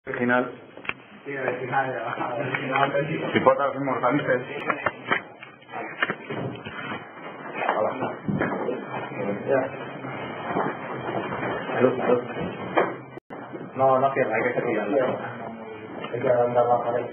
Original. Sí, original. Hipótesis inmortalices. Hola. Salud. No cierra, hay que cepillarlo. Hay que agrandar la pared.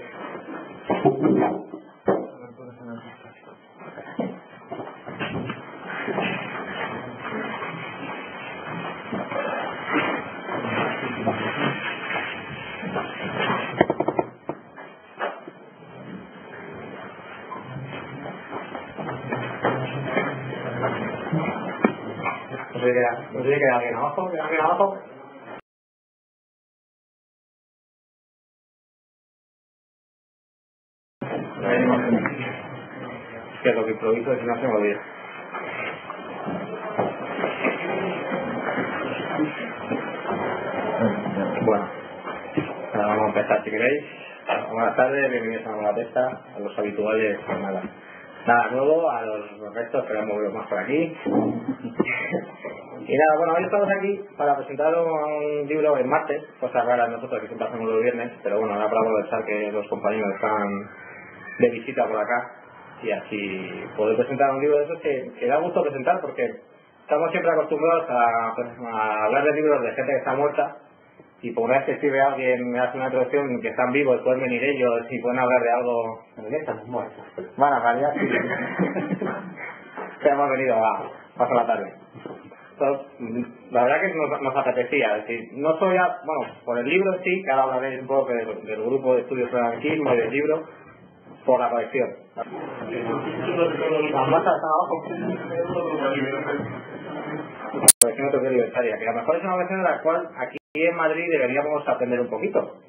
¿No tiene que dar alguien abajo? ¿Queda alguien abajo? Es que lo que improviso es que no se me olvida. Bueno, ahora vamos a empezar si queréis. Buenas tardes, bienvenidos a una nueva testa, a los habituales, pues nada nuevo, a los restos que lo hemos movido más por aquí. Y nada, bueno, hoy estamos aquí para presentar un libro en martes, cosas raras nosotros que siempre hacemos los viernes, pero bueno, ahora para aprovechar que los compañeros están de visita por acá y así poder presentar un libro de esos que da gusto presentar, porque estamos siempre acostumbrados a hablar de libros de gente que está muerta, y por una vez que escribe alguien, me hace una introducción que están vivos, pueden venir ellos y pueden hablar de algo. ¿De qué estamos muertos? Bueno, en realidad sí. Que hemos venido a pasar la tarde. Entonces, la verdad que nos apetecía, es decir, no soy por el libro sí, que ahora hablaré un poco del grupo de estudios sobre anarquismo y del libro, por la colección. Las masas están abajo. La colección de libertaria, que a lo mejor es una colección de la cual aquí en Madrid deberíamos aprender un poquito,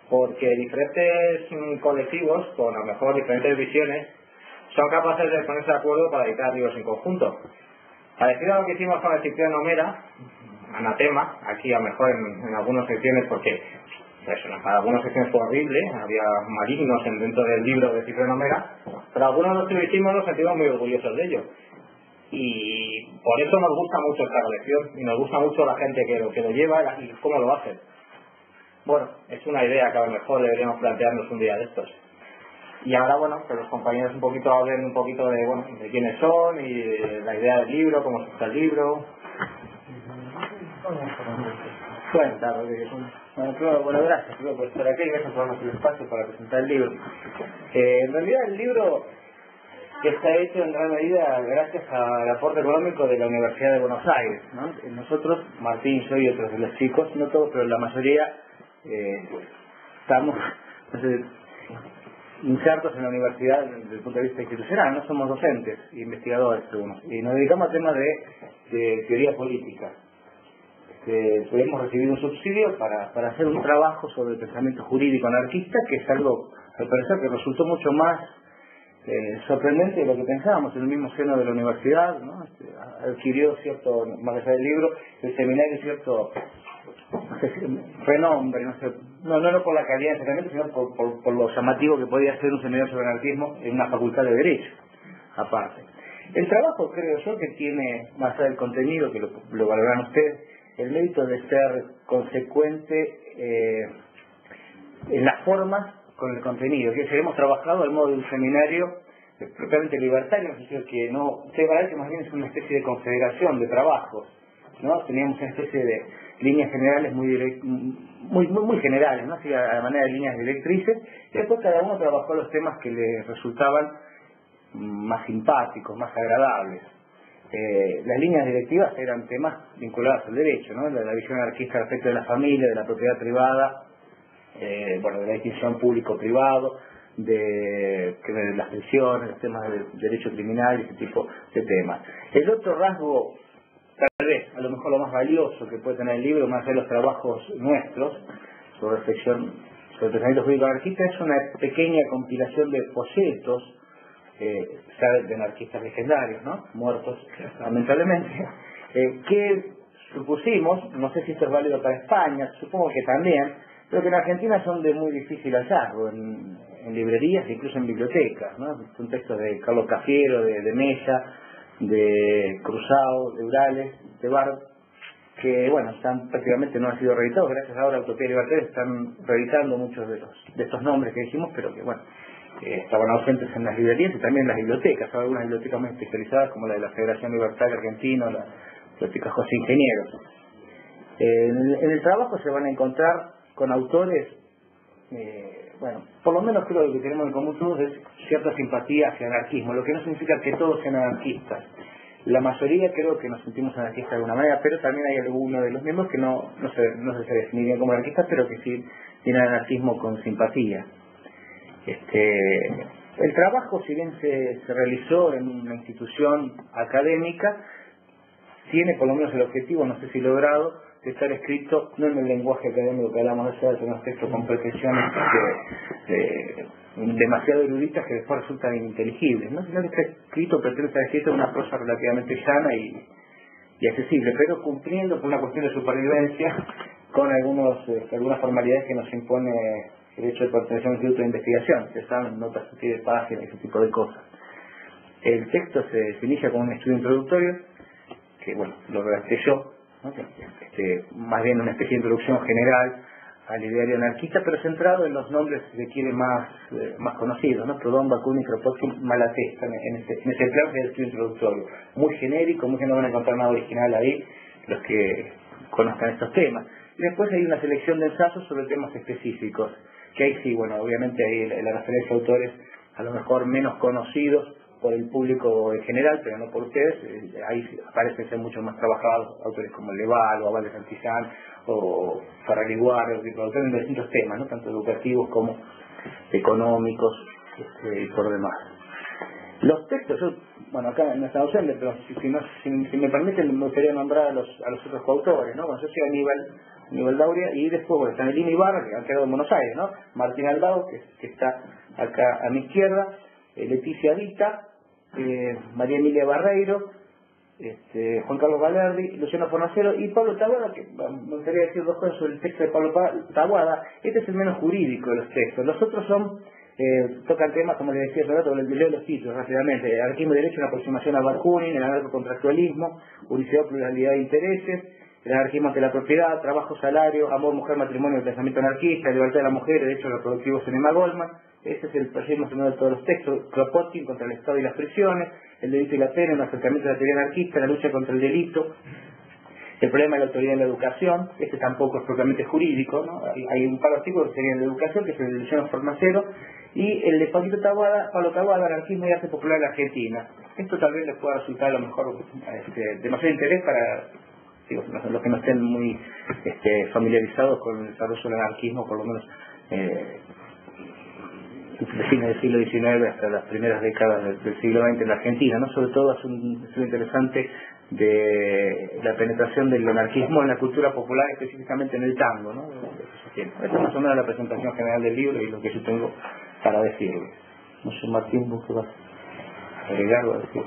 porque diferentes colectivos, con a lo mejor diferentes visiones, son capaces de ponerse de acuerdo para editar libros en conjunto. Parecido a lo que hicimos con el Cipriano Mera, Anatema, aquí a lo mejor en algunas secciones, porque para algunas secciones fue horrible, había malignos dentro del libro de Cipriano Mera, pero algunos de los que lo hicimos nos sentimos muy orgullosos de ello. Y por eso nos gusta mucho esta colección, y nos gusta mucho la gente que lo lleva y cómo lo hace. Bueno, es una idea que a lo mejor deberíamos plantearnos un día de estos. Y ahora, que los compañeros un poquito hablen un poquito de quiénes son y de la idea del libro, cómo se está el libro. Bueno, gracias por estar aquí, gracias por darnos el espacio para presentar el libro. En realidad el libro está hecho en gran medida gracias al aporte económico de la Universidad de Buenos Aires, ¿no? Nosotros, Martín, yo y otros de los chicos, no todos, pero la mayoría, estamos insertos en la universidad desde el punto de vista institucional, no somos docentes, investigadores algunos, y nos dedicamos a temas de teoría política. Hemos recibido un subsidio para hacer un trabajo sobre el pensamiento jurídico anarquista, que es algo, al parecer, que resultó mucho más sorprendente de lo que pensábamos en el mismo seno de la universidad, ¿no? Adquirió cierto, más allá del libro, el seminario cierto renombre, no por la calidad necesariamente, sino por lo llamativo que podía ser un seminario sobre anarquismo en una facultad de Derecho, aparte. El trabajo, creo yo, que tiene, más allá del contenido, que lo valorarán ustedes, el mérito de ser consecuente en las formas con el contenido, que hemos trabajado al modo de un seminario propiamente libertario, en el sentido que ustedes van a ver que más bien es una especie de confederación de trabajos, ¿no? Teníamos una especie de líneas generales muy generales, ¿no? Así a la manera de líneas directrices, y después cada uno trabajó los temas que le resultaban más simpáticos, más agradables. Las líneas directivas eran temas vinculados al derecho, ¿no? La visión anarquista respecto de la familia, de la propiedad privada, de la distinción público-privado, de las pensiones, los temas de derecho criminal y ese tipo de temas. El otro rasgo, tal vez, a lo mejor lo más valioso que puede tener el libro, más allá de los trabajos nuestros, sobre reflexión sobre el pensamiento jurídico anarquista, es una pequeña compilación de folletos, de anarquistas legendarios, ¿no? Muertos, lamentablemente, que supusimos, no sé si esto es válido para España, supongo que también, pero que en Argentina son de muy difícil hallazgo en librerías e incluso en bibliotecas, ¿no? Son textos de Carlos Cafiero, de Mella, de Cruzado, de Urales, de Bar, que bueno, prácticamente no han sido reeditados. Gracias ahora a Utopía Libertaria están reeditando muchos de estos nombres que dijimos, pero que bueno, estaban ausentes en las librerías y también en las bibliotecas. Hay algunas bibliotecas muy especializadas como la de la Federación Libertaria Argentina, la biblioteca José Ingeniero. En el trabajo se van a encontrar con autores, bueno, por lo menos creo que lo que tenemos en común todos es cierta simpatía hacia el anarquismo, lo que no significa que todos sean anarquistas. La mayoría creo que nos sentimos anarquistas de alguna manera, pero también hay algunos de los miembros que no se definirían como anarquistas, pero que sí tienen anarquismo con simpatía. El trabajo, si bien se realizó en una institución académica, tiene por lo menos el objetivo, no sé si logrado, de estar escrito no en el lenguaje académico que hablamos de ser unos textos con pretensiones demasiado eruditas que después resultan ininteligibles, ¿no? Sino que está escrito, pretende estar escrito en una prosa relativamente llana y accesible, pero cumpliendo por una cuestión de supervivencia con algunas formalidades que nos impone el hecho de pertenecer a un instituto de investigación, que están notas así de páginas y ese tipo de cosas. El texto se inicia con un estudio introductorio, que bueno, lo redacté yo, ¿no? Más bien una especie de introducción general al ideario anarquista, pero centrado en los nombres de quienes más conocidos, ¿no? Proudhon, Bakunin, Kropotkin, Malatesta, en ese plan del estudio introductorio. Muy genérico, muy que no van a encontrar nada original ahí, los que conozcan estos temas. Y después hay una selección de ensayos sobre temas específicos, que ahí sí, bueno, obviamente hay la referencia a autores a lo mejor menos conocidos por el público en general, pero no por ustedes. Ahí parecen ser mucho más trabajados autores como Leval o Abad de Santillán o Farrell-Iguar, autores de distintos temas, ¿no? Tanto educativos como económicos y por demás. Los textos, bueno, acá no está ausente, pero si me permiten, me gustaría nombrar a los otros coautores, ¿no? Bueno, yo soy Aníbal Dauria, y después, bueno, están Elina Ibarra, que han quedado en Buenos Aires, ¿no? Martín Aldao, que está acá a mi izquierda, Leticia Vita, María Emilia Barreiro, Juan Carlos Valerdi, Luciano Fornacero y Pablo Taboada, que me gustaría decir dos cosas sobre el texto de Pablo Taboada. Este es el menos jurídico de los textos. Los otros tocan temas, como les decía hace rato, leo los títulos rápidamente: anarquismo y derecho, una aproximación a Bakunin, el anarcocontractualismo, unicidad, pluralidad de intereses, el anarquismo ante la propiedad, trabajo, salario, amor, mujer, matrimonio, el pensamiento anarquista, libertad de la mujer, derechos reproductivos en Emma Goldman. Ese es el perfil más o menos de todos los textos. Kropotkin, contra el Estado y las prisiones, el delito y la pena, un acercamiento a la teoría anarquista, la lucha contra el delito, el problema de la autoridad en la educación. Este tampoco es propiamente jurídico, ¿no? Hay un par de artículos que serían de educación, que es el de Luciano Fornacero, y el de Pablo Taboada, anarquismo y arte popular en la Argentina. Esto tal vez les pueda resultar a lo mejor demasiado interés para los que no estén muy familiarizados con el desarrollo del anarquismo, por lo menos de fines del siglo XIX hasta las primeras décadas del siglo XX en la Argentina, ¿no? Sobre todo es un estudio interesante de la penetración del anarquismo en la cultura popular, específicamente en el tango, ¿no? Esta es más o menos la presentación general del libro y lo que yo tengo para decirle. No sé, Martín, ¿vos qué vas a agregar o a decir?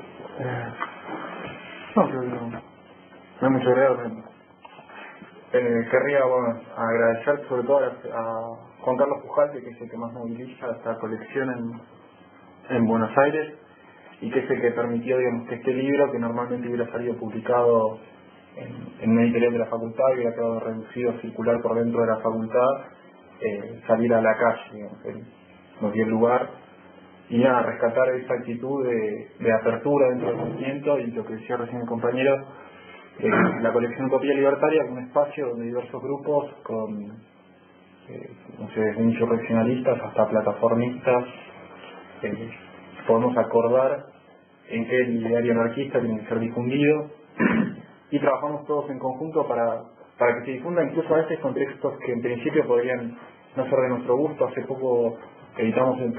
No, creo que no hay mucho agregar. Querría agradecer sobre todo a Juan Carlos Pujalte, que es el que más moviliza esta colección en Buenos Aires, y que es el que permitió, digamos, que este libro, que normalmente hubiera salido publicado en una editorial de la facultad y hubiera quedado reducido a circular por dentro de la facultad, saliera a la calle, digamos. Él nos dio el lugar y nada, rescatar esa actitud de apertura dentro del movimiento, y lo que decía recién el compañero, la colección Utopía Libertaria es un espacio donde diversos grupos con no sé, desde insurreccionalistas hasta plataformistas podemos acordar en qué el ideario anarquista tiene que ser difundido y trabajamos todos en conjunto para que se difunda, incluso a veces con textos que en principio podrían no ser de nuestro gusto. Hace poco publicamos en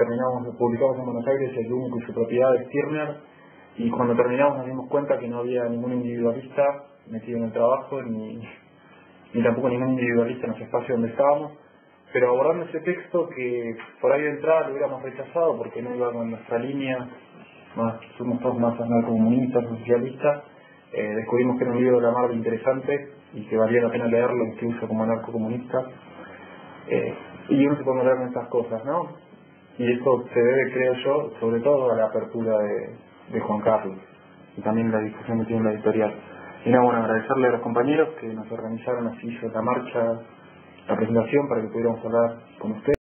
Buenos Aires El único y su propiedad de Stirner, y cuando terminamos nos dimos cuenta que no había ningún individualista metido en el trabajo, ni tampoco ningún individualista en los espacios donde estábamos, pero abordando ese texto que por ahí de entrada lo hubiéramos rechazado porque no iba con nuestra línea, somos todos más anarcocomunistas, socialistas, descubrimos que era un libro de la mar interesante y que valía la pena leerlo incluso como anarcocomunista, y uno se puede leer en estas cosas, ¿no? Y eso se debe, creo yo, sobre todo a la apertura de Juan Carlos y también la discusión que tiene en la editorial. Y nada, bueno, agradecerle a los compañeros que nos organizaron así sobre la marcha, la presentación para que pudiéramos hablar con ustedes.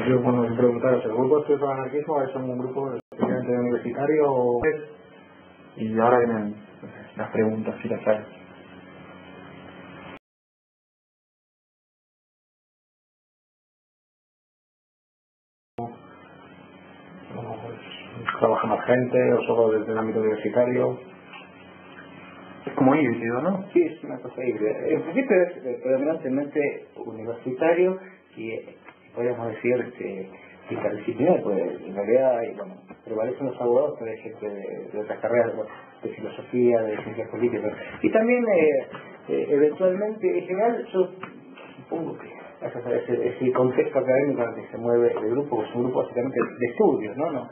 Yo, bueno, me preguntaron, ¿el grupo de anarquismo es un grupo especialmente universitario o es? Y ahora vienen las preguntas, si las hay. ¿Trabaja más gente o solo desde el ámbito universitario? Es como híbrido, ¿no? Sí, es una cosa híbrida. En principio es predominantemente universitario y podríamos decir interdisciplinar, pues en realidad bueno, prevalecen los abogados, pero hay gente de otras carreras, de filosofía, de ciencias políticas. Y también eventualmente, en general, yo supongo que es el contexto académico en el que se mueve el grupo, que es un grupo básicamente de estudios, ¿no?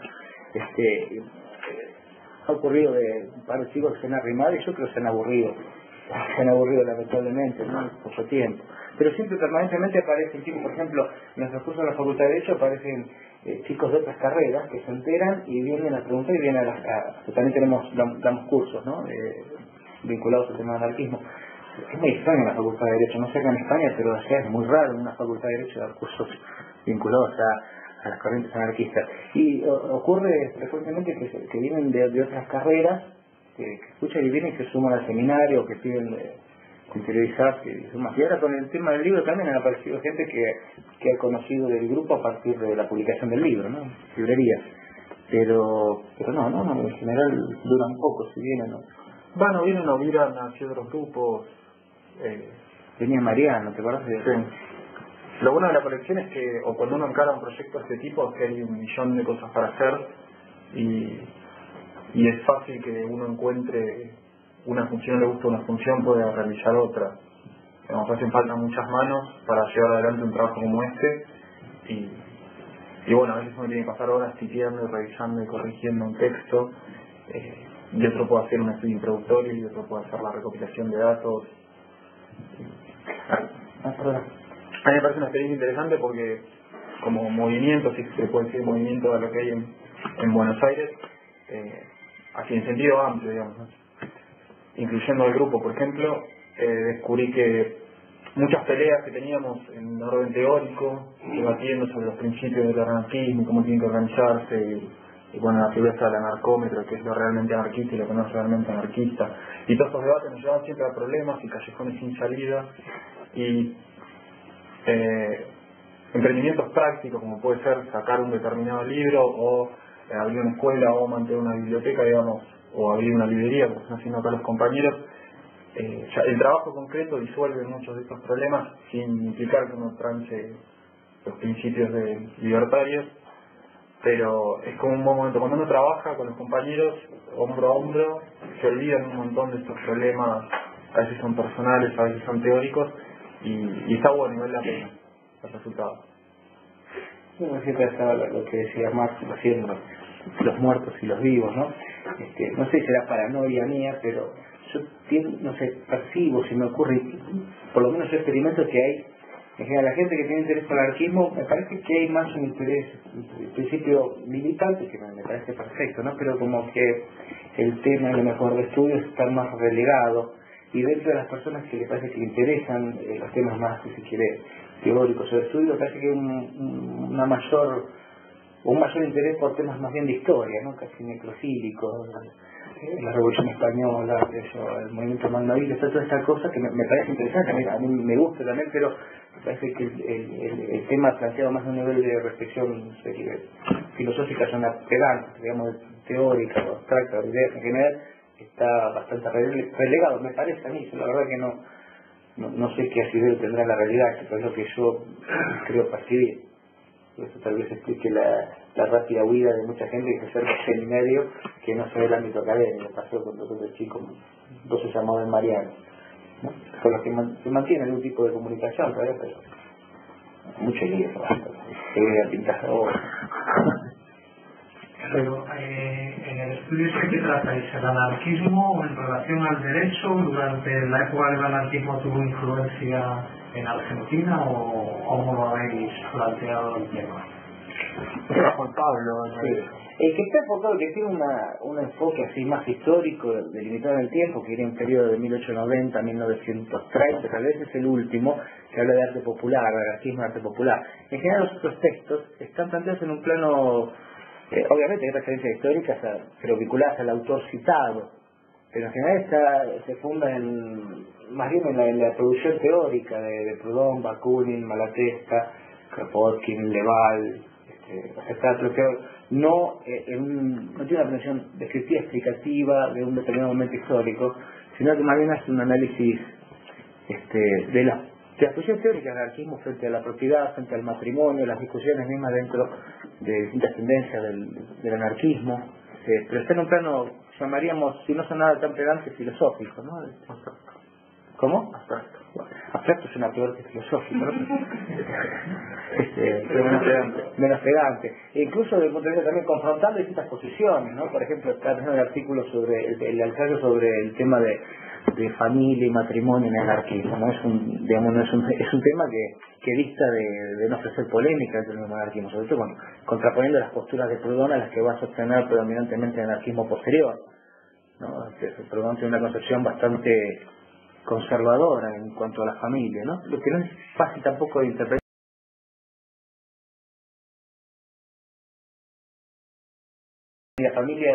Ha ocurrido de un par de chicos que se han arrimado y yo creo que se han aburrido lamentablemente, ¿no? Mucho tiempo. Pero siempre permanentemente aparecen chicos, por ejemplo, en nuestros cursos de la Facultad de Derecho aparecen chicos de otras carreras que se enteran y vienen a preguntar y vienen a las casas. También damos cursos, ¿no? Vinculados al tema del anarquismo. Es muy extraño en la Facultad de Derecho, no sé acá en España, pero allá es muy raro en una Facultad de Derecho dar cursos vinculados a las corrientes anarquistas. Y ocurre frecuentemente que vienen de otras carreras, que escuchan y vienen y se suman al seminario, que piden interiorizarse y suman. Y ahora con el tema del libro también han aparecido gente que ha conocido del grupo a partir de la publicación del libro, ¿no? Librerías. Pero no, en general duran poco, si vienen, ¿no? Van o vienen o miran hacia otros grupos. Venía Mariano, ¿te acuerdas? Sí. Lo bueno de la colección es que, o cuando uno encara un proyecto de este tipo, es que hay 1.000.000 de cosas para hacer y es fácil que uno encuentre una función, le gusta una función, puede realizar otra. Nos hacen falta muchas manos para llevar adelante un trabajo como este y bueno, a veces uno tiene que pasar horas sitiando y revisando y corrigiendo un texto y otro puede hacer un estudio introductorio y otro puede hacer la recopilación de datos. A mí me parece una experiencia interesante porque como movimiento, si se puede decir movimiento de lo que hay en Buenos Aires, así en sentido amplio, digamos, ¿no? Incluyendo al grupo, por ejemplo, descubrí que muchas peleas que teníamos en orden teórico, debatiendo sobre los principios del anarquismo, cómo tienen que organizarse, y bueno, la figura del anarcómetro, que es lo realmente anarquista y lo que no es realmente anarquista, y todos estos debates nos llevan siempre a problemas y callejones sin salida, y emprendimientos prácticos como puede ser sacar un determinado libro o abrir una escuela o mantener una biblioteca, digamos, o abrir una librería, como están haciendo acá los compañeros. El trabajo concreto disuelve muchos de estos problemas sin implicar que uno trance los principios libertarios, pero es como un buen momento. Cuando uno trabaja con los compañeros hombro a hombro, se olvidan un montón de estos problemas, a veces son personales, a veces son teóricos, y está bueno y vale la pena el resultado. Bueno, siempre estaba lo que decía Marx recién, los muertos y los vivos, ¿no? No sé si será paranoia mía, pero yo no sé, percibo, si me ocurre, por lo menos yo experimento que hay, en general, la gente que tiene interés por el anarquismo, me parece que hay más un interés, en principio militante, que me parece perfecto, ¿no? Pero como que el tema, a lo mejor, de estudios está más relegado, y dentro de las personas que les parece que le interesan los temas más, si se quiere, teóricos o de estudio, me parece que hay un mayor interés por temas más bien de historia, ¿no? Casi necrofílicos, la Revolución Española, el movimiento magnavista, toda esta cosa que me parece interesante, a mí me gusta también, pero me parece que el tema planteado más a un nivel de reflexión filosófica, son pedante, digamos, teórica o abstracta, de ideas en general, está bastante relegado, me parece a mí. La verdad que no sé qué asidero tendrá la realidad, que es lo que yo creo percibir. Eso tal vez explique la rápida huida de mucha gente que se acerca al seminario que no se ve el ámbito académico. Pasó con otros chicos, dos se llamaban Mariano, ¿no? Son los que se mantienen un tipo de comunicación, ¿sabes? Pero mucho lío, se ve a pintar. Pero en el estudio ¿de qué tratáis? ¿El anarquismo en relación al derecho? ¿Durante la época del anarquismo tuvo influencia en Argentina o cómo lo habéis planteado el tema? Juan Pablo. Sí. El que está enfocado, que tiene un enfoque así más histórico, delimitado en el tiempo, que viene en un periodo de 1890 a 1930, tal vez es el último, que habla de arte popular, de anarquismo de arte popular. En general los otros textos están planteados en un plano, obviamente hay referencias históricas, pero vinculadas al autor citado, pero en general se funda más bien en la producción teórica de Proudhon, Bakunin, Malatesta, Kropotkin, Leval, no tiene una pretensión descriptiva explicativa de un determinado momento histórico, sino que más bien hace un análisis de las posiciones teóricas del anarquismo frente a la propiedad, frente al matrimonio, las discusiones mismas dentro de distintas tendencias del anarquismo, pero está en un plano, llamaríamos, si no son nada tan pedante, filosófico, ¿no? ¿Cómo? Abstracto. Abstracto es una peor que filosófico, ¿no? Menos pedante. E incluso desde el punto de vista también confrontando distintas posiciones, ¿no? Por ejemplo, está haciendo el artículo sobre el ensayo sobre el tema de familia y matrimonio en el anarquismo, ¿no? Es un tema que dista de no ofrecer polémica dentro del anarquismo, sobre todo contraponiendo las posturas de Proudhon a las que va a sostener predominantemente el anarquismo posterior, ¿no? Proudhon tiene una concepción bastante conservadora en cuanto a la familia, ¿no? Lo que no es fácil tampoco de interpretar. La familia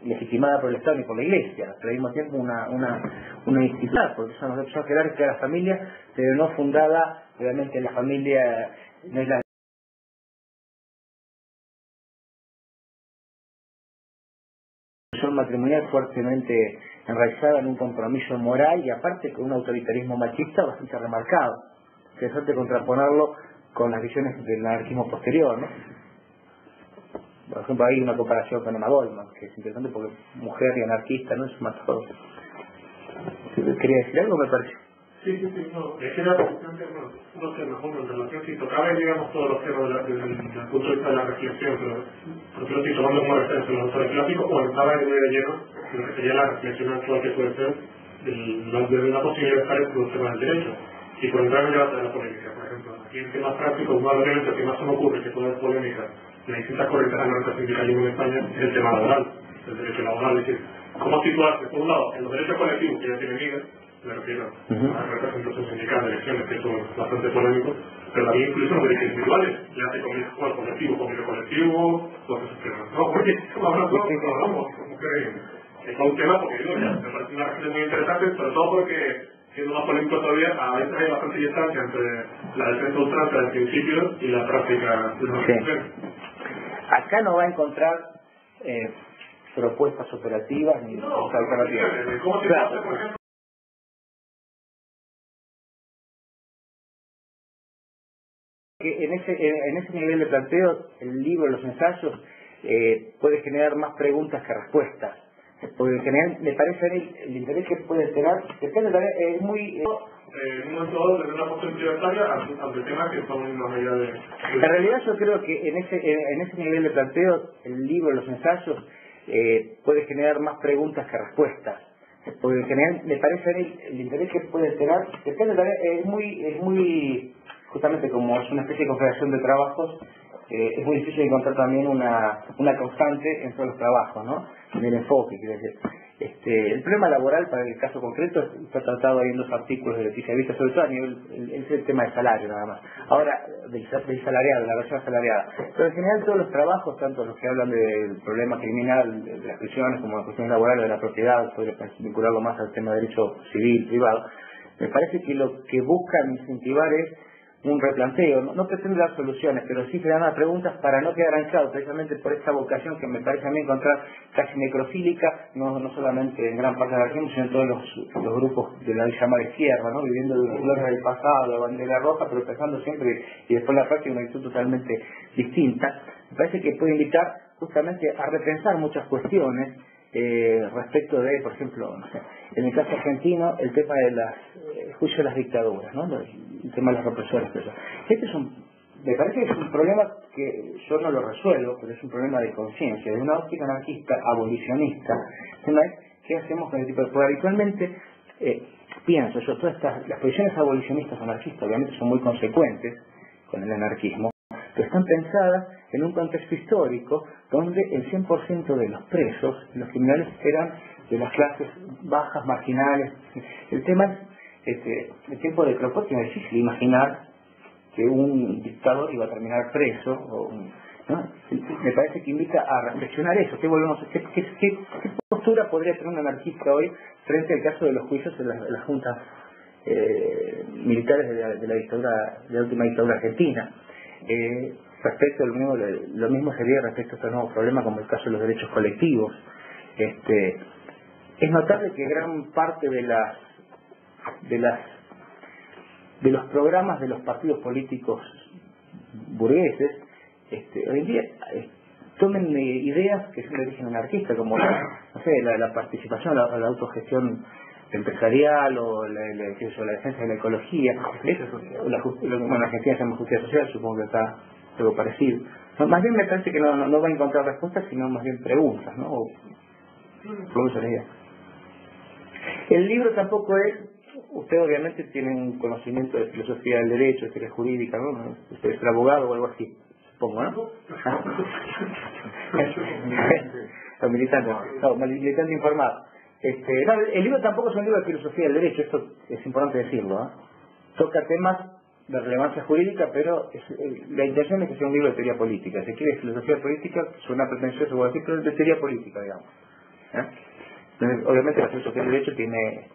legitimada por el Estado y por la Iglesia, pero al mismo tiempo una institución, porque son los hechos jerárquicos de la familia, pero no fundada realmente en la familia, no es la matrimonial fuertemente enraizada en un compromiso moral y aparte con un autoritarismo machista bastante remarcado. Interesante contraponerlo con las visiones del anarquismo posterior, ¿no? Por ejemplo, hay una comparación con Emma Goldman, que es interesante porque mujer y anarquista, ¿no? Es más todo. ¿Quería decir algo, me parece? Sí, no, es que era bastante, no sé, mejor en relación, si tocaba, digamos, todos los temas desde el punto de vista de la reflexión, pero porque lo estoy tomando como referencia los autores clásicos, o estaba muy de lleno de lo que sería la reflexión actual que puede ser de la posibilidad de estar en los temas del derecho. Y por entrar en el debate de la polémica, por ejemplo, aquí en temas prácticos, uno de los elementos que más se me ocurre que puede haber polémica en las distintas corrientes anarcas sindicalismo en España es el tema laboral, el derecho laboral, es decir, cómo situarse, por un lado, en los derechos colectivos que ya tienen vida, me refiero a la representación sindical de elecciones, que son bastante polémicos, pero también incluso los derechos individuales, ya se comienza con el colectivo, todos esos temas. No, porque hablamos como que es un tema, porque digo, ya, me parece una reflexión muy interesante, sobre todo porque, siendo más polémico todavía, a veces hay bastante distancia entre la defensa ultranza del principio y la práctica de una reflexión. Acá no va a encontrar propuestas operativas ni alternativas. ¿Cómo se hace, por ejemplo? Que en ese nivel de planteo, el libro, los ensayos, puede generar más preguntas que respuestas. Porque en general, me parece el interés que puede tener, depende también, es muy... en un momento dado, desde una postura libertaria ante temas que son más allá de... En realidad yo creo que en ese nivel de planteo, el libro, los ensayos, puede generar más preguntas que respuestas. Porque en general, me parece el interés que puede tener, depende también, es muy justamente como es una especie de confederación de trabajos, es muy difícil encontrar también una constante en todos los trabajos, ¿no? En el enfoque, quiero decir. El problema laboral, para el caso concreto, está tratado ahí en dos artículos de Leticia Vista, sobre todo a nivel, es el tema del salario nada más. Ahora, del salariado, la relación asalariada. Pero en general todos los trabajos, tanto los que hablan del problema criminal, de las prisiones, como las cuestiones laborales de la propiedad, podría vincularlo más al tema de derecho civil, privado, me parece que lo que buscan incentivar es un replanteo, no pretende dar soluciones, pero sí generar preguntas para no quedar anclados, precisamente por esta vocación que me parece a mí encontrar casi necrofílica, no solamente en gran parte de la región, sino en todos los grupos de la llamada izquierda, ¿no? Viviendo de los colores del pasado, la bandera roja, pero pensando siempre, y después la práctica, una actitud totalmente distinta. Me parece que puede invitar justamente a repensar muchas cuestiones respecto de, por ejemplo, no sé, en el caso argentino, el tema de juicio de las dictaduras, ¿no? El tema de las represiones. Me parece que es un problema que yo no lo resuelvo, pero es un problema de conciencia, de una óptica anarquista abolicionista. El tema es, ¿qué hacemos con el tipo de poder? Habitualmente, pienso yo, las posiciones abolicionistas anarquistas obviamente son muy consecuentes con el anarquismo, pero están pensadas en un contexto histórico donde el 100% de los presos, los criminales, eran de las clases bajas, marginales. El tema es, el tiempo de Kropotkin es difícil imaginar que un dictador iba a terminar preso, ¿no? Me parece que invita a reflexionar eso. ¿Qué postura podría tener un anarquista hoy frente al caso de los juicios de las juntas militares de la última dictadura argentina? Respecto lo mismo sería respecto a este nuevo problema, como el caso de los derechos colectivos. Es notable que gran parte de los programas de los partidos políticos burgueses hoy en día tomen ideas que son de origen anarquista, como la participación, la autogestión empresarial o la defensa de la ecología. Eso es la Argentina se llama justicia social, supongo que está algo parecido. No, más bien me parece que no va a encontrar respuestas, sino más bien preguntas, ¿no? El libro tampoco es. Usted obviamente tiene un conocimiento de filosofía del derecho, de teoría jurídica, ¿no? Usted es abogado o algo así, supongo, ¿no? Militante informado. El libro tampoco es un libro de filosofía del derecho, esto es importante decirlo, ¿eh? Toca temas de relevancia jurídica, pero la intención es que sea un libro de teoría política. Si quiere filosofía política, suena pretencioso o así, pero es de teoría política, digamos. Entonces, obviamente la filosofía del derecho tiene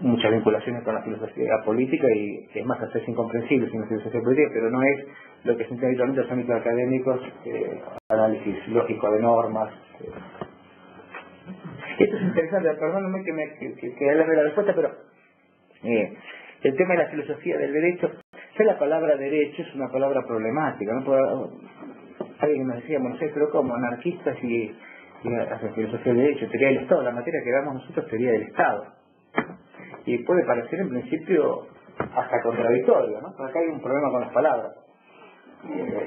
muchas vinculaciones con la filosofía política y es más, hasta es incomprensible sin la filosofía política, pero no es lo que se entiende habitualmente en los ámbitos académicos, análisis lógico de normas. Esto es interesante, perdóname que le dé la respuesta, pero el tema de la filosofía del derecho, la palabra derecho es una palabra problemática, ¿no? Alguien nos decía, bueno, no sé, pero como anarquistas y hacen filosofía del derecho, teoría del Estado, la materia que damos nosotros es teoría del Estado. Y puede parecer en principio hasta contradictorio, ¿no? Pero acá hay un problema con las palabras.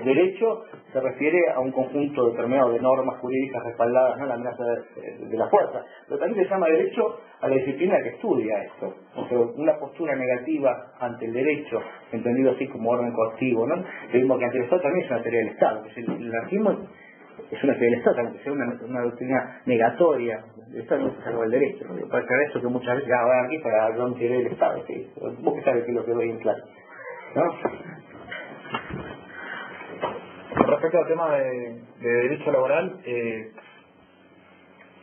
Derecho se refiere a un conjunto determinado de normas jurídicas respaldadas, ¿no?, la amenaza de la fuerza, pero también se llama derecho a la disciplina que estudia esto. O sea, una postura negativa ante el derecho, entendido así como orden coactivo, ¿no? Lo mismo que ante el Estado también es una teoría del Estado. El anarquismo es una teoría del Estado, también, que sea una doctrina negatoria. Esto no es algo del derecho, ¿no? Para creer eso que muchas veces aquí para yo no teoría del Estado, ¿sí? Vos que sabes que es lo que doy en clase, ¿no? Con respecto al tema de derecho laboral,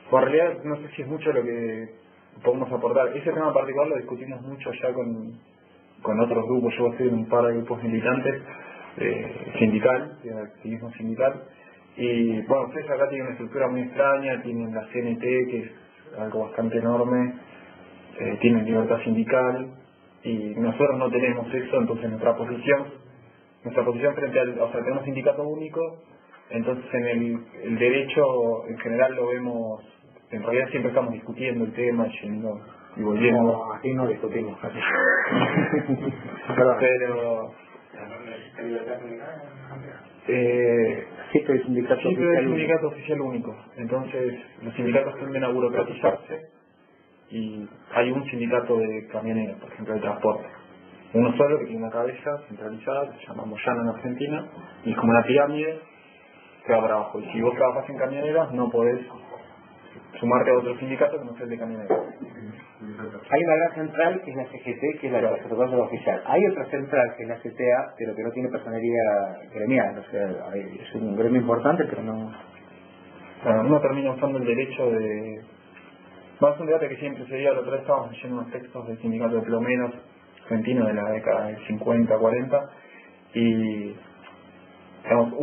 por realidad no sé si es mucho lo que podemos aportar. Ese tema en particular lo discutimos mucho ya con otros grupos. Yo estoy en un par de grupos militantes sindical, de activismo sindical, y bueno, ustedes acá tienen una estructura muy extraña, tienen la CNT, que es algo bastante enorme, tienen libertad sindical, y nosotros no tenemos eso. Entonces nuestra posición frente al, o sea, tenemos sindicato único, entonces en el derecho en general lo vemos, en realidad siempre estamos discutiendo el tema, yendo y volviendo. No, aquí no discutimos. Pero sí, pero el sindicato oficial único. Entonces los sindicatos tienden a burocratizarse y hay un sindicato de camioneros, por ejemplo, de transporte. Uno solo que tiene una cabeza centralizada, que se llama Moyano en Argentina, y es como una pirámide que va para abajo. Y si vos trabajás en camioneros, no podés sumarte a otro sindicato que no sea el de camioneros. Hay una gran central que es la CGT, que es la protocolo oficial. Hay otra central que es la CTA, pero que no tiene personería gremial. O sea, es un gremio importante, pero no. Bueno, uno termina usando el derecho de. Bueno, es un debate que siempre se dio. La otra vez estábamos leyendo unos textos del sindicato de plomeros argentino de la década del 50, 40, y digamos,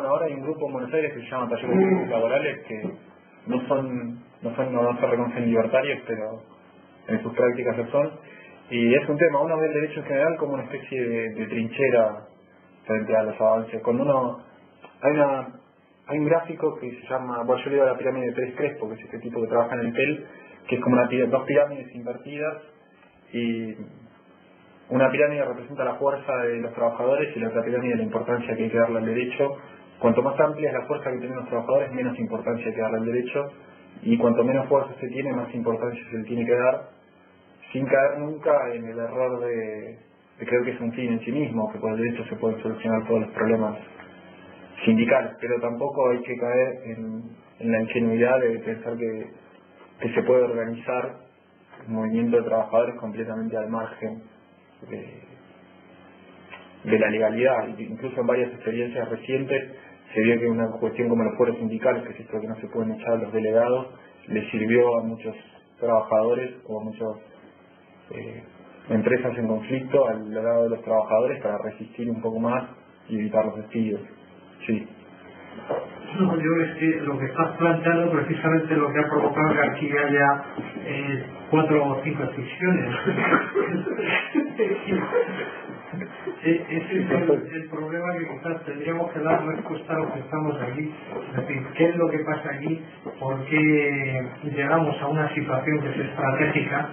ahora hay un grupo en Buenos Aires que se llama Talleres Laborales, que no se reconocen libertarios, pero en sus prácticas lo son, y es un tema. Uno ve el derecho en general como una especie de trinchera frente a los avances. Cuando hay un gráfico que se llama, yo le digo la pirámide de Pérez Crespo, que es este tipo que trabaja en el TEL, que es como dos pirámides invertidas, y una pirámide representa la fuerza de los trabajadores y la otra pirámide la importancia que hay que darle al derecho. Cuanto más amplia es la fuerza que tienen los trabajadores, menos importancia hay que darle al derecho, y cuanto menos fuerza se tiene, más importancia se le tiene que dar, sin caer nunca en el error de que creo que es un fin en sí mismo, que por el derecho se pueden solucionar todos los problemas sindicales, pero tampoco hay que caer en la ingenuidad de pensar que se puede organizar un movimiento de trabajadores completamente al margen de la legalidad. Incluso en varias experiencias recientes se vio que una cuestión como los fueros sindicales, que es esto que no se pueden echar a los delegados, le sirvió a muchos trabajadores o a muchas empresas en conflicto al lado de los trabajadores para resistir un poco más y evitar los despidos. Sí. No, yo es que lo que estás planteando precisamente lo que ha provocado que aquí haya 4 o 5 excepciones. Ese es el problema, que quizás tendríamos que dar respuesta a lo que estamos aquí. Es decir, ¿qué es lo que pasa aquí? ¿Por qué llegamos a una situación que es estratégica?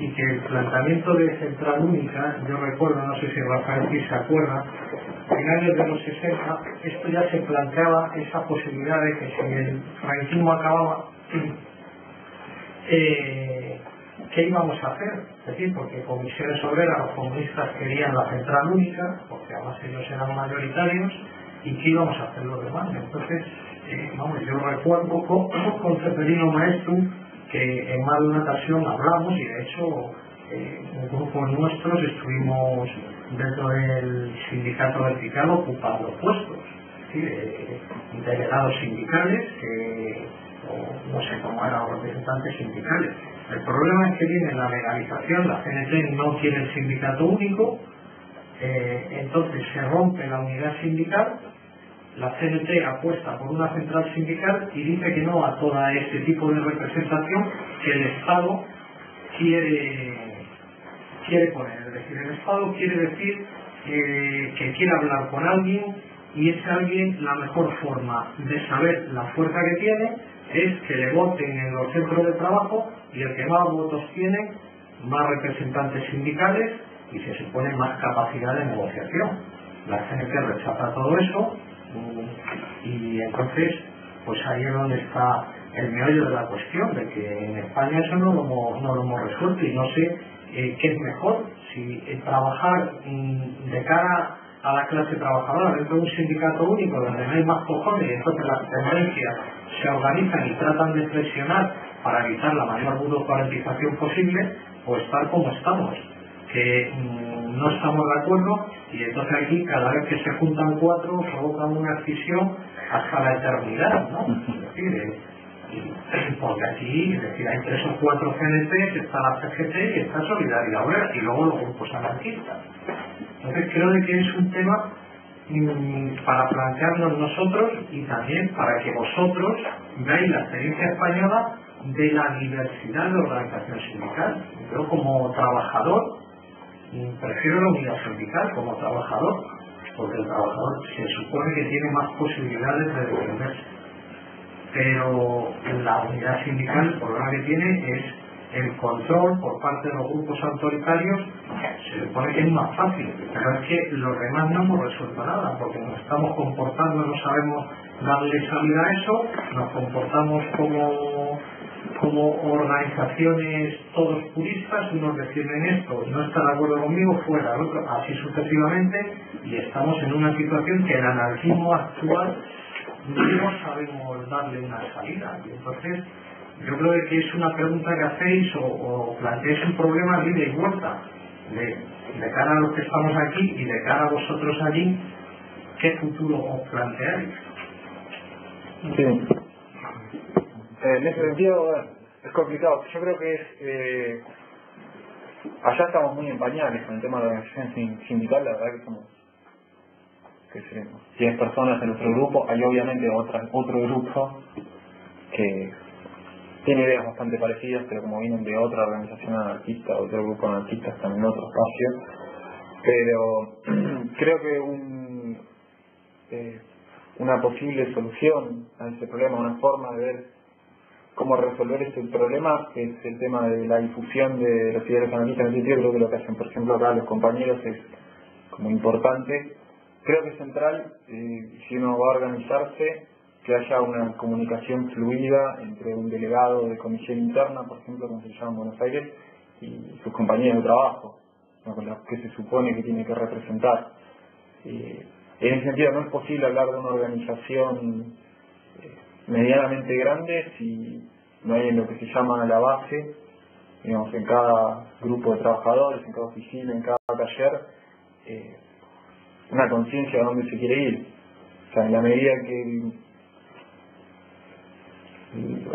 Y que el planteamiento de central única, yo recuerdo, no sé si Rafael sí se acuerda, a finales de los 60, esto ya se planteaba esa posibilidad de que si el franquismo acababa, ¿qué íbamos a hacer? Es decir, porque Comisiones Obreras, los comunistas querían la central única, porque además ellos eran mayoritarios, y ¿qué íbamos a hacer los demás? Entonces, yo recuerdo con Ceferino Maestro que en más de una ocasión hablamos, y de hecho un grupo nuestros estuvimos dentro del sindicato vertical ocupando puestos, es decir, delegados sindicales, o no sé cómo eran los representantes sindicales. El problema es que viene la legalización, la CNT no tiene el sindicato único, entonces se rompe la unidad sindical, la CNT apuesta por una central sindical y dice que no a todo este tipo de representación que el Estado quiere poner. Es decir, el Estado quiere decir que quiere hablar con alguien, y ese alguien, la mejor forma de saber la fuerza que tiene es que le voten en los centros de trabajo, y el que más votos tiene, más representantes sindicales, y se supone más capacidad de negociación. La CNT rechaza todo eso, y entonces pues ahí es donde está el meollo de la cuestión, de que en España eso no lo hemos resuelto, y no sé qué es mejor, si trabajar de cara a la clase trabajadora dentro de un sindicato único donde no hay más cojones, y entonces las tendencias se organizan y tratan de presionar para evitar la mayor burocratización posible, o estar como estamos, que no estamos de acuerdo, y entonces aquí cada vez que se juntan 4 provocan una escisión hasta la eternidad, ¿no? Es decir, porque aquí, es decir, hay 3 o 4 CNTs, está la CGT y está Solidaridad Obrera, y luego los grupos anarquistas. Entonces creo que es un tema para plantearnos nosotros, y también para que vosotros veáis la experiencia española de la diversidad de organización sindical. Yo como trabajador prefiero la unidad sindical como trabajador, porque el trabajador se supone que tiene más posibilidades de defenderse, pero la unidad sindical el problema que tiene es el control por parte de los grupos autoritarios. Se supone que es más fácil, pero es que los demás no hemos resuelto nada, porque nos estamos comportando, no sabemos darle salida a eso, nos comportamos como organizaciones todos puristas, unos defienden esto, no está de acuerdo conmigo, fuera, el otro, así sucesivamente, y estamos en una situación que el anarquismo actual no sabemos darle una salida. Y entonces yo creo que es una pregunta que hacéis, o planteáis un problema de ida y vuelta, de cara a los que estamos aquí y de cara a vosotros allí, ¿qué futuro os planteáis? Sí. En ese sentido es complicado. Yo creo que allá estamos muy en pañales con el tema de la organización sindical. La verdad que somos 10 personas en nuestro grupo. Hay obviamente otro grupo que tiene ideas bastante parecidas, pero como vienen de otra organización anarquista, otro grupo anarquista, están en otro espacio. Pero creo que una posible solución a ese problema, una forma de ver cómo resolver este problema, es el tema de la difusión de los ideales anarquistas. En ese sentido, creo que lo que hacen, por ejemplo, acá los compañeros es como importante. Creo que es central, si uno va a organizarse, que haya una comunicación fluida entre un delegado de comisión interna, por ejemplo, como se llama en Buenos Aires, y sus compañeros de trabajo. con lo que se supone que tiene que representar. En ese sentido no es posible hablar de una organización medianamente grande si no hay en lo que se llama la base, digamos, en cada grupo de trabajadores, en cada oficina, en cada taller, una conciencia de dónde se quiere ir. O sea, en la medida que,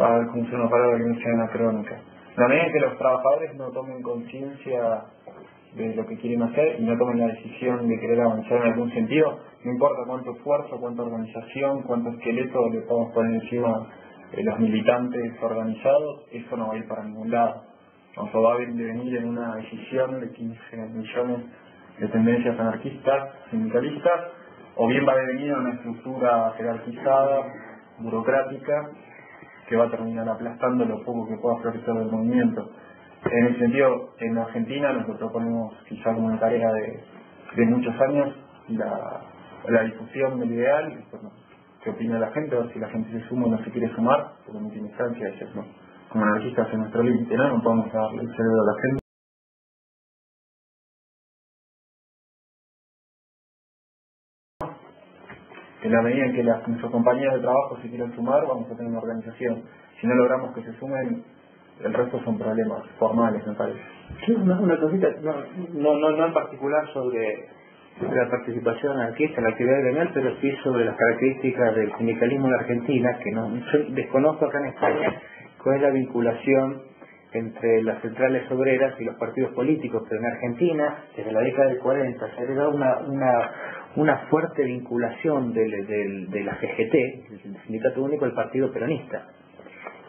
a ver cómo se una palabra que no sea anacrónica, en la medida que los trabajadores no tomen conciencia de lo que quieren hacer y no tomen la decisión de querer avanzar en algún sentido, no importa cuánto esfuerzo, cuánta organización, cuánto esqueleto le podemos poner encima los militantes organizados, eso no va a ir para ningún lado. O sea, va a venir en una decisión de 15 millones de tendencias anarquistas, sindicalistas, o bien va a devenir en una estructura jerarquizada, burocrática, que va a terminar aplastando lo poco que pueda florecer del movimiento. En ese sentido, en Argentina nos lo proponemos quizá como una tarea de muchos años, la difusión del ideal, y, bueno, qué opina la gente, a ver si la gente se suma o no se quiere sumar, porque no tiene instancia de ser, ¿no? Como anarquistas en nuestro límite, ¿no? No podemos darle el cerebro a la gente. En la medida en que nuestros compañeros de trabajo se quieran sumar, vamos a tener una organización. Si no logramos que se sumen, el resto son problemas formales, me parece. Sí, una cosita, no en particular sobre la participación anarquista en la actividad gremial, pero sí sobre las características del sindicalismo en la Argentina, que yo desconozco acá en España cuál es la vinculación entre las centrales obreras y los partidos políticos, pero en Argentina, desde la década del 40, se ha dado una fuerte vinculación de la CGT, el Sindicato Único del Partido Peronista.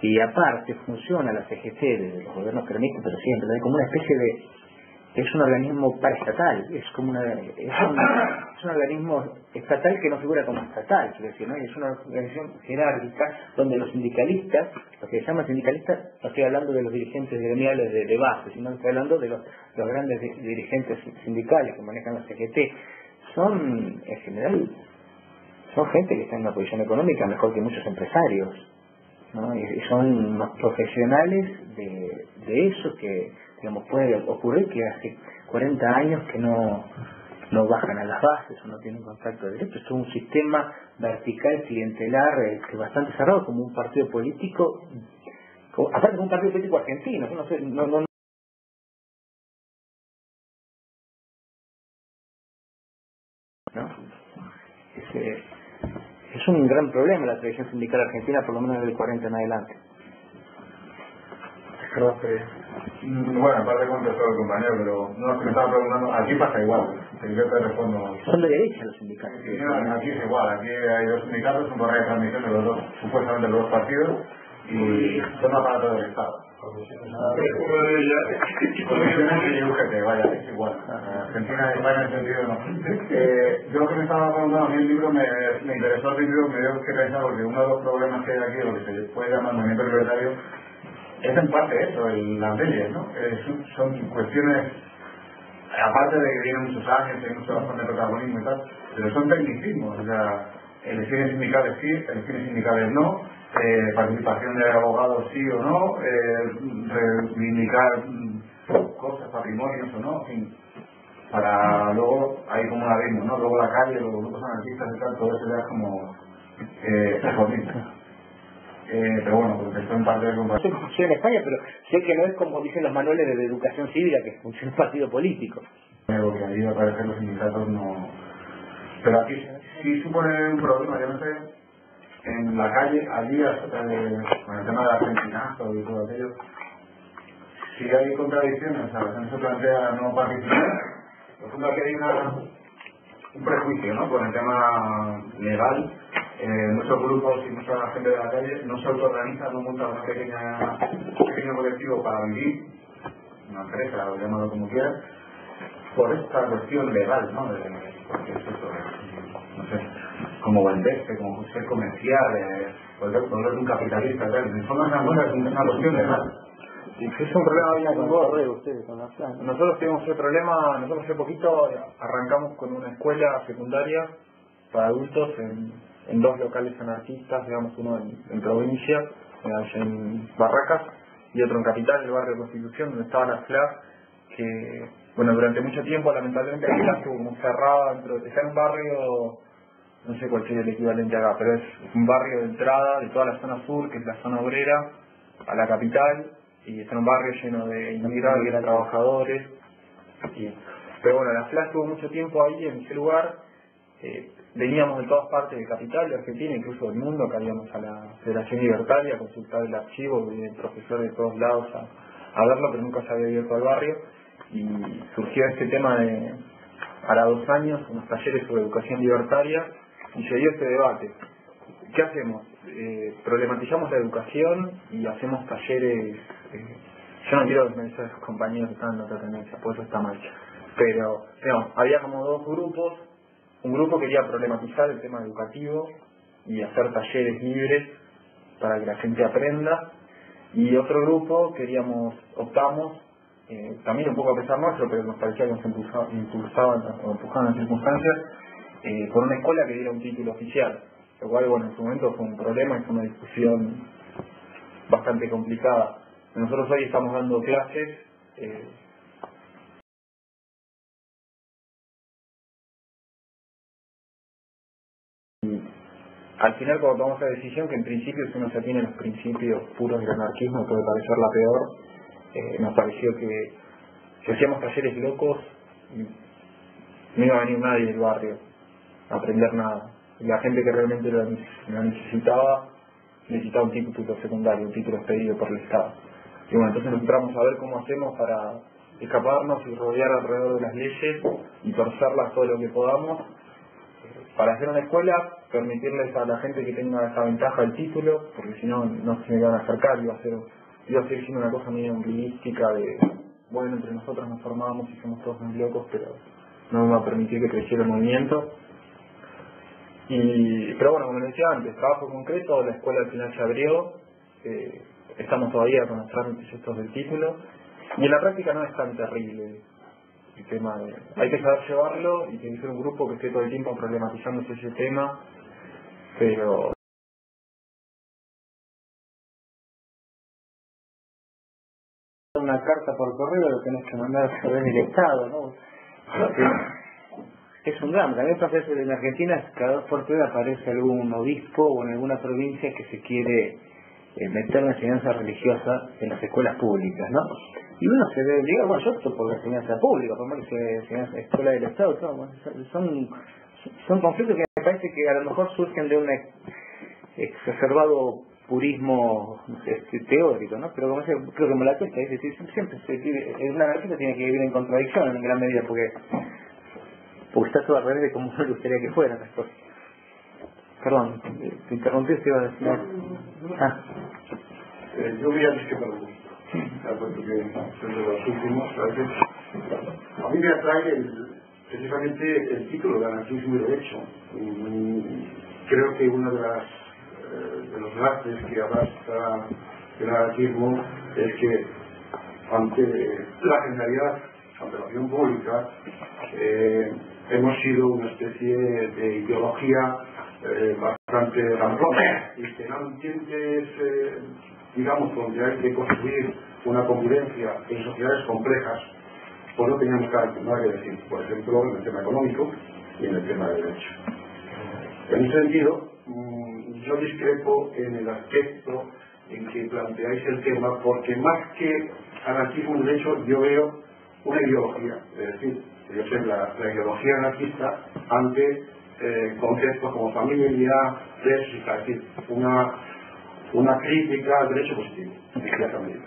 Y aparte funciona la CGT desde los gobiernos peronistas, pero siempre, como una especie es un organismo paraestatal, es un organismo estatal que no figura como estatal, quiero decir, ¿no? Es una organización jerárquica donde los sindicalistas, los que se llaman sindicalistas, no estoy hablando de los dirigentes gremiales de base, sino estoy hablando de los grandes dirigentes sindicales que manejan la CGT, son, en general, son gente que está en una posición económica mejor que muchos empresarios, ¿no? Y son los profesionales de eso que, digamos, puede ocurrir que hace 40 años que no bajan a las bases o no tienen contacto directo. Es un sistema vertical, clientelar, que bastante cerrado, como un partido político, aparte como un partido político argentino, no sé, no es un gran problema la tradición sindical argentina, por lo menos desde el 40 en adelante. Creo que, bueno, aparte contestó el compañero, pero no es que me estaba preguntando, aquí pasa igual, yo te respondo. Son de derecha los sindicatos. Sí, no, aquí es igual, aquí hay dos sindicatos, un correo de transmisión de los dos, supuestamente los dos partidos, y son aparatos del Estado. Y UGT, vaya, es igual. Argentina y España en ese sentido no. Yo lo que me estaba preguntando, a mí el libro me interesó el libro, me dio que pensar, porque uno de los problemas que hay aquí, lo que se puede llamar movimiento libertario, es en parte eso, las leyes, ¿no? Son cuestiones, aparte de que vienen muchos años, hay mucho bastante protagonismo y tal, pero son tecnicismos, o sea, elecciones sindicales sí, elecciones sindicales no, participación de abogados sí o no, reivindicar cosas, patrimonios o no, en fin, para luego, hay como un abismo, ¿no? Luego la calle, los grupos anarquistas y tal, todo eso ya es como reformista. Pero bueno, porque esto en parte de no sé cómo funciona en España, pero sé que no es como dicen los manuales de educación cívica, que funciona un partido político. Lo que ahí al parecer los sindicatos no. Pero aquí sí supone un problema, yo no sé, en la calle, allí, con el tema de argentinazo y todo aquello, si hay contradicciones, a veces se plantea no participar, por ejemplo aquí hay un prejuicio, ¿no? Con el tema legal. Muchos grupos y mucha gente de la calle no se autoorganiza, no monta un pequeño colectivo para vivir, una empresa, o llámalo como quieras, por esta cuestión legal, ¿no? Porque es eso, no sé, como venderse, como ser comercial, volver un capitalista, tal. En forma es una cuestión legal. Es un problema bien con ustedes con la plan. Nosotros tenemos ese problema, nosotros hace poquito arrancamos con una escuela secundaria para adultos en dos locales anarquistas, digamos, uno en provincia, en Barracas, y otro en Capital, en el barrio de Constitución, donde estaba la FLA, que bueno, durante mucho tiempo lamentablemente la ciudad estuvo como cerrada, está en un barrio, no sé cuál sería el equivalente acá, pero es un barrio de entrada de toda la zona sur, que es la zona obrera, a la capital, y está en un barrio lleno de inmigrantes, trabajadores. Pero bueno, la FLA estuvo mucho tiempo ahí en ese lugar. Veníamos de todas partes de capital, de Argentina, incluso del mundo, caíamos a la Federación Libertaria a consultar el archivo, de profesores de todos lados a verlo, pero nunca se había abierto al barrio. Y surgió este tema de, hará 2 años, unos talleres sobre educación libertaria, y se dio este debate. ¿Qué hacemos? Problematizamos la educación y hacemos talleres. Yo no quiero desmerecer a esos compañeros que están en otra tendencia, por eso está mal. Pero digamos, había como 2 grupos. Un grupo quería problematizar el tema educativo y hacer talleres libres para que la gente aprenda, y otro grupo optamos, también un poco a pesar nuestro, pero nos parecía que nos empujaban las circunstancias, por una escuela que diera un título oficial, lo cual, bueno, en su momento fue un problema y fue una discusión bastante complicada. Nosotros hoy estamos dando clases al final, cuando tomamos la decisión, que en principio, si uno se atiene a los principios puros del anarquismo, puede parecer la peor, nos pareció que si hacíamos talleres locos, no iba a venir nadie del barrio a aprender nada. Y la gente que realmente lo necesitaba un título secundario, un título expedido por el Estado. Y bueno, entonces nos entramos a ver cómo hacemos para escaparnos y rodear alrededor de las leyes y torcerlas todo lo que podamos, para hacer una escuela, permitirles a la gente que tenga esa ventaja del título, porque si no, no se me van a acercar, iba a seguir siendo una cosa medio ombliguística de, bueno, entre nosotros nos formamos y somos todos muy locos, pero no me va a permitir que creciera el movimiento. Pero bueno, como les decía antes, trabajo concreto, la escuela al final se abrió, estamos todavía con los trámites estos del título, y en la práctica no es tan terrible el tema hay que saber llevarlo y tiene que ser un grupo que esté todo el tiempo problematizándose ese tema, pero una carta por correo lo tenés que mandar a través del Estado, ¿no? Es un drama. También pasa eso en Argentina, cada 2 por 3 aparece algún obispo o en alguna provincia que se quiere meter la enseñanza religiosa en las escuelas públicas, ¿no? Y uno se debe obligar, bueno, yo opto por la enseñanza pública, por más que sea enseñanza escuela del Estado, todo, bueno, son conflictos que me parece que a lo mejor surgen de un exacerbado purismo teórico, ¿no? Pero creo que me la cuesta, es decir, siempre un anarquista tiene que vivir en contradicción en gran medida, porque está todo al revés de como uno le gustaría que fueran las cosas. Perdón, te interrumpí, te iba a decir. Yo voy a discrepar un poquito, porque soy de los últimos, ¿sabes? A mí me atrae precisamente el título de anarquismo y derecho. Creo que uno de los lastres que arrastra el anarquismo es que ante la generalidad, ante la opinión pública, hemos sido una especie de ideología bastante ramplona y que no entiendes, digamos, donde hay que construir una convivencia en sociedades complejas, pues no teníamos nada que decir, por ejemplo, en el tema económico y en el tema de derecho. En ese sentido, yo discrepo en el aspecto en que planteáis el tema, porque más que anarquismo y derecho, yo veo una ideología, es decir, yo sé la ideología anarquista ante conceptos como familia, derechos, es decir, una crítica al derecho positivo, en cierta medida.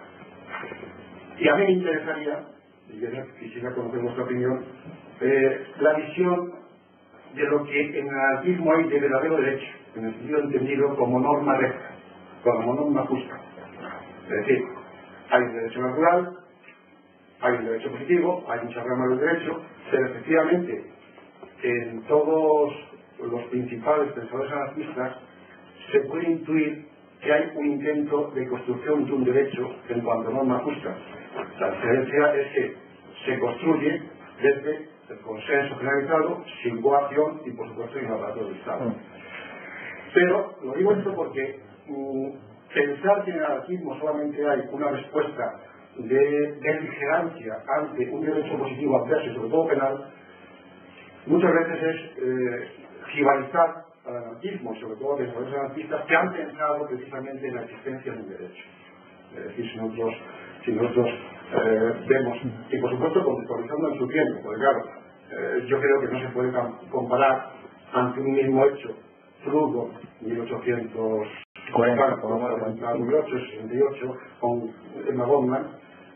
Y a mí me interesaría, y yo quisiera conocer vuestra opinión, la visión de lo que en el anarquismo hay de verdadero derecho, en el sentido entendido como norma recta, como norma justa. Es decir, hay un derecho natural, hay un derecho positivo, hay muchas ramas del derecho, pero efectivamente en todos los principales pensadores anarquistas se puede intuir que hay un intento de construcción de un derecho en cuanto a norma justa. La diferencia es que se construye desde el consenso generalizado, sin coacción y por supuesto sin aparato del Estado. Pero lo digo esto porque pensar que en el anarquismo solamente hay una respuesta de beligerancia ante un derecho positivo adverso, y sobre todo penal, muchas veces es rivalizar al anarquismo, sobre todo de los anarquistas que han pensado precisamente en la existencia de un derecho. Es decir, si nosotros vemos, y por supuesto contextualizando en su tiempo, porque claro, yo creo que no se puede comparar ante un mismo hecho, Frugo, 1868, con Emma Goldman,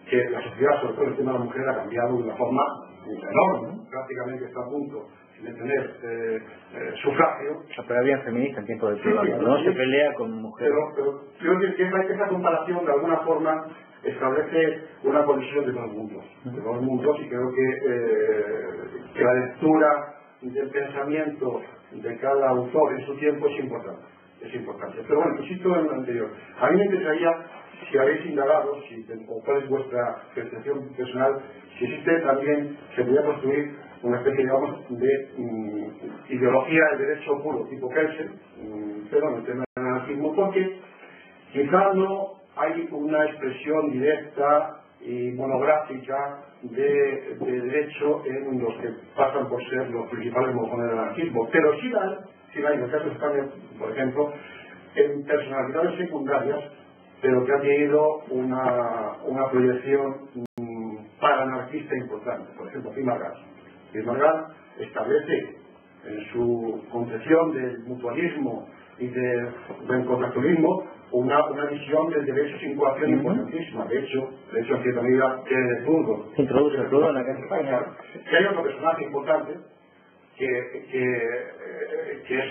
que la sociedad, sobre todo el tema de la mujer, ha cambiado de una forma enorme, prácticamente está a punto de tener sufragio. Pero había feministas en tiempo de Frugo, no se pelea con mujeres. Pero creo que esa comparación de alguna forma establece una condición de dos mundos, y creo que la lectura del pensamiento de cada autor en su tiempo es importante. Pero bueno, insisto en lo anterior. A mí me interesaría, si habéis indagado, o cuál es vuestra percepción personal, si existe también, se podría construir una especie, digamos, de ideología del derecho puro, tipo Kelsen, pero en el tema del anarquismo, porque quizá no hay una expresión directa y monográfica de derecho en los que pasan por ser los principales mojones del anarquismo, pero sí hay en el caso de España, por ejemplo, en personalidades secundarias, pero que han tenido una proyección paranarquista importante. Por ejemplo, Pi Margall establece en su concepción del mutualismo y del contractualismo una visión del derecho sin coacción importantísima. De hecho, en cierta medida, de Frugo. Se introduce el Frugo en la Casa de España. Que hay otro personaje importante que es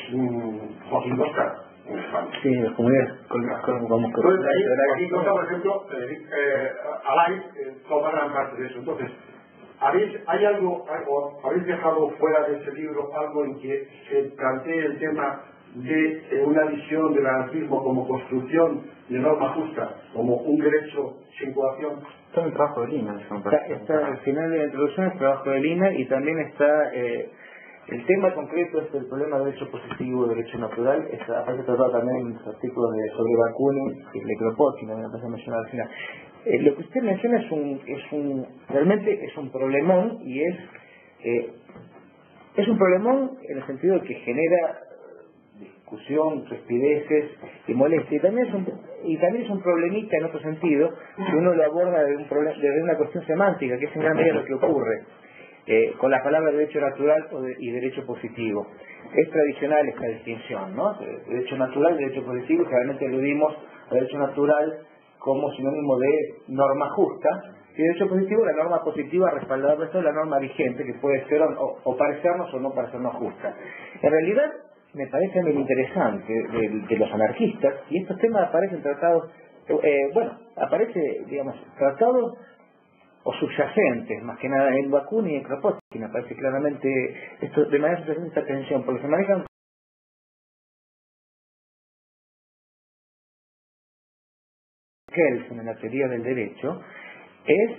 Joaquín Costa en España. Sí, las comunidades. Entonces, Joaquín Costa, por ejemplo, Alay toma gran parte de eso. Entonces, ¿habéis dejado fuera de ese libro algo en que se plantee el tema de una visión del anarquismo como construcción de norma justa, como un derecho sin coacción? Está en el trabajo de Lina. Está al final de la introducción el trabajo de Lina, y también está el tema concreto es el problema de derecho positivo y derecho natural. Aparte tratado también en los artículos sobre Bakunin y Kropotkin, me parece mencionar al final. Lo que usted menciona realmente es un problemón, y es un problemón en el sentido de que genera discusión, rispideces y molestia, y también es un problemita en otro sentido, si uno lo aborda desde una cuestión semántica, que es en gran medida lo que ocurre con la palabra derecho natural y derecho positivo. Es tradicional esta distinción, ¿no? Derecho natural, derecho positivo, generalmente aludimos al derecho natural como sinónimo de norma justa, y derecho positivo, la norma positiva respaldada por esto de la norma vigente, que puede ser o parecernos o no parecernos justa. En realidad, me parece muy interesante de los anarquistas, y estos temas aparecen tratados, tratados o subyacentes, más que nada en Bakunin y en Kropotkin, aparece claramente esto de manera subyacente esta tensión, porque se manejan Kelsen en la teoría del derecho, es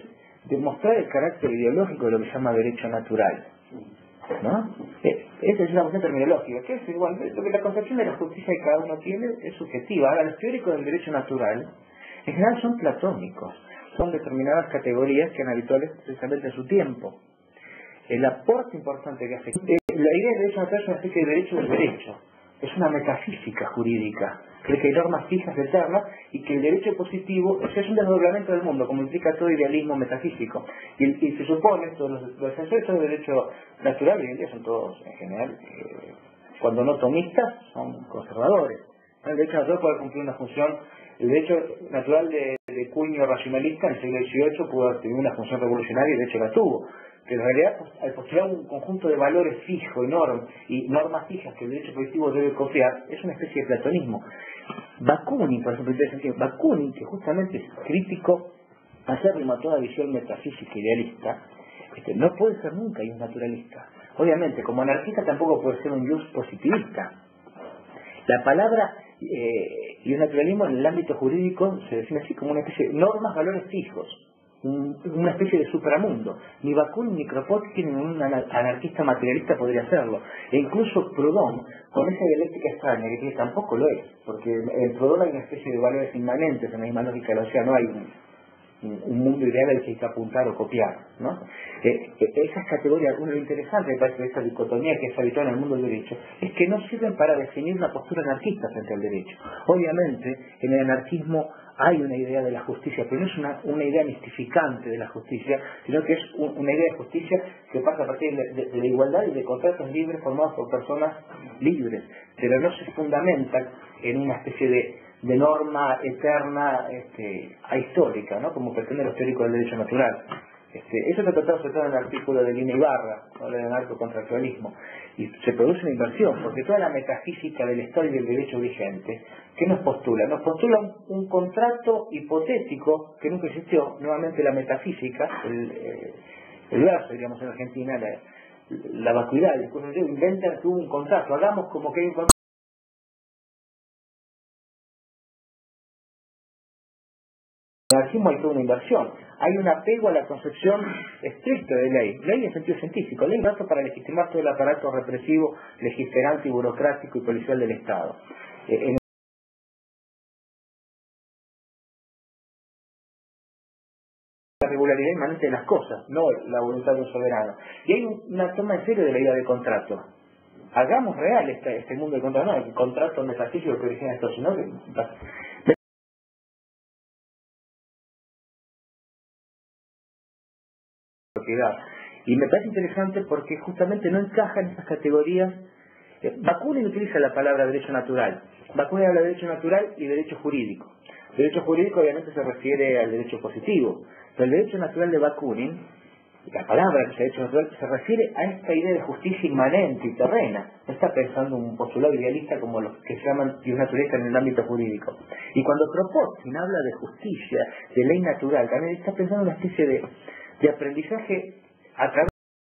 demostrar el carácter ideológico de lo que se llama derecho natural, ¿no? Esa es una cuestión terminológica, que es igual, lo que la concepción de la justicia que cada uno tiene es subjetiva. Ahora, los teóricos del derecho natural en general son platónicos, son determinadas categorías que eran habituales precisamente en su tiempo. El aporte importante que hace la idea del derecho natural es una especie de derecho del derecho, es una metafísica jurídica, cree que hay normas fijas eternas y que el derecho positivo es un desdoblamiento del mundo, como implica todo idealismo metafísico. Y se supone, todos los defensores del derecho natural hoy en día son todos, en general, cuando no tomistas, son conservadores. El derecho natural puede cumplir una función, el derecho natural de cuño racionalista en el siglo XVIII pudo tener una función revolucionaria, y de hecho la tuvo. Pero en realidad, al postular un conjunto de valores fijos y normas fijas que el derecho positivo debe copiar, es una especie de platonismo. Bakunin, por ejemplo, Bakunin, que justamente es crítico acérrimo a toda visión metafísica idealista, no puede ser nunca un naturalista. Obviamente, como anarquista tampoco puede ser un jus positivista. La palabra y un naturalismo en el ámbito jurídico se define así como una especie de normas, valores fijos, una especie de supramundo. Ni Bakunin ni Kropotkin ni un anarquista materialista podría hacerlo. E incluso Proudhon, con esa dialéctica extraña que tiene, tampoco lo es, porque en Proudhon hay una especie de valores inmanentes en la misma lógica del océano. un mundo ideal al que hay que apuntar o copiar, ¿no? Esas categorías, lo interesante me parece de esta dicotomía que es habitual en el mundo del derecho, es que no sirven para definir una postura anarquista frente al derecho. Obviamente, en el anarquismo hay una idea de la justicia, pero no es una idea mistificante de la justicia, sino que es una idea de justicia que pasa a partir de la igualdad y de contratos libres formados por personas libres, pero no se fundamenta en una especie de norma eterna ahistórica, ¿no? Como pretenden los teóricos del derecho natural. Eso se ha tratado sobre todo en el artículo de Lina Ibarra, ¿no? Del anarcocontractualismo, y se produce una inversión, porque toda la metafísica del Estado y del derecho vigente, ¿qué nos postula? Nos postula un contrato hipotético que nunca existió. Nuevamente la metafísica, el verso, digamos en Argentina, la vacuidad, el discurso inventa que hubo un contrato, hagamos como que hay un contrato. En el anarquismo hay toda una inversión, hay un apego a la concepción estricta de ley en sentido científico, ley es para legitimar todo el aparato represivo, legislante y burocrático y policial del Estado. En la regularidad inmanente de las cosas, no la voluntad de un soberano. Y hay una toma en serio de la idea de contrato. Hagamos real este mundo de contrato, no el contrato metafísico que origina esto, sino que propiedad. Y me parece interesante porque justamente no encaja en esas categorías. Bakunin utiliza la palabra derecho natural. Bakunin habla de derecho natural y derecho jurídico. Derecho jurídico obviamente se refiere al derecho positivo, pero el derecho natural de Bakunin, la palabra que es derecho natural, se refiere a esta idea de justicia inmanente y terrena. No está pensando un postulado idealista como los que se llaman naturalistas en el ámbito jurídico. Y cuando Kropotkin habla de justicia, de ley natural, también está pensando en una especie de aprendizaje a través